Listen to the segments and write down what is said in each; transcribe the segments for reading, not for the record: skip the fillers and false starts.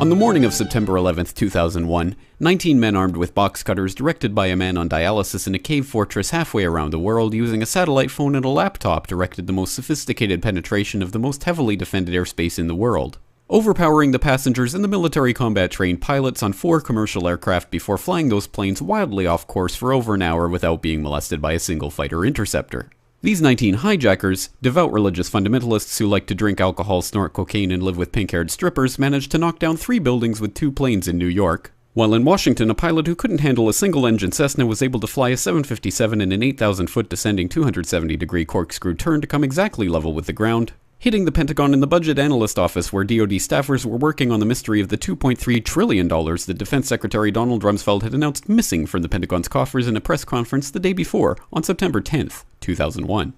On the morning of September 11, 2001, 19 men armed with box cutters directed by a man on dialysis in a cave fortress halfway around the world using a satellite phone and a laptop directed the most sophisticated penetration of the most heavily defended airspace in the world, overpowering the passengers and the military combat trained pilots on 4 commercial aircraft before flying those planes wildly off course for over an hour without being molested by a single fighter interceptor. These 19 hijackers, devout religious fundamentalists who like to drink alcohol, snort cocaine, and live with pink-haired strippers, managed to knock down 3 buildings with 2 planes in New York, while in Washington a pilot who couldn't handle a single-engine Cessna was able to fly a 757 in an 8,000-foot descending 270-degree corkscrew turn to come exactly level with the ground, hitting the Pentagon in the Budget Analyst Office where DoD staffers were working on the mystery of the $2.3 trillion that Defense Secretary Donald Rumsfeld had announced missing from the Pentagon's coffers in a press conference the day before, on September 10th, 2001.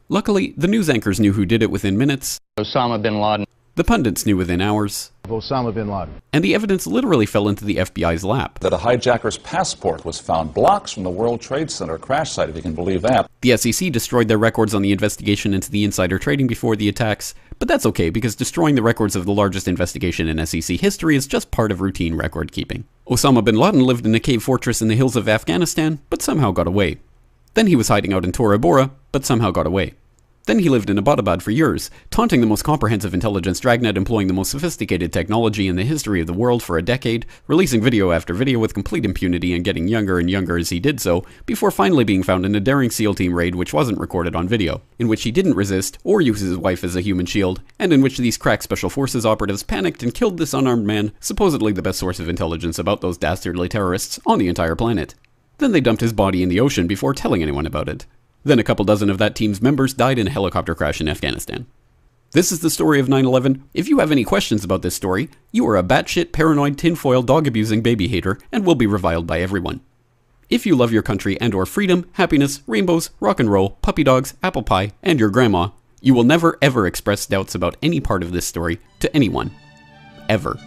Luckily, the news anchors knew who did it within minutes. Osama bin Laden. The pundits knew within hours. Osama bin Laden. And the evidence literally fell into the FBI's lap. That a hijacker's passport was found blocks from the World Trade Center crash site, if you can believe that. The SEC destroyed their records on the investigation into the insider trading before the attacks, but that's okay because destroying the records of the largest investigation in SEC history is just part of routine record keeping. Osama bin Laden lived in a cave fortress in the hills of Afghanistan, but somehow got away. Then he was hiding out in Tora Bora, but somehow got away. Then he lived in Abbottabad for years, taunting the most comprehensive intelligence dragnet employing the most sophisticated technology in the history of the world for a decade, releasing video after video with complete impunity and getting younger and younger as he did so, before finally being found in a daring SEAL team raid which wasn't recorded on video, in which he didn't resist or use his wife as a human shield, and in which these crack special forces operatives panicked and killed this unarmed man, supposedly the best source of intelligence about those dastardly terrorists on the entire planet. Then they dumped his body in the ocean before telling anyone about it. Then a couple dozen of that team's members died in a helicopter crash in Afghanistan. This is the story of 9/11. If you have any questions about this story, you are a batshit, paranoid, tinfoil, dog-abusing baby hater and will be reviled by everyone. If you love your country and or freedom, happiness, rainbows, rock and roll, puppy dogs, apple pie, and your grandma, you will never ever express doubts about any part of this story to anyone. Ever.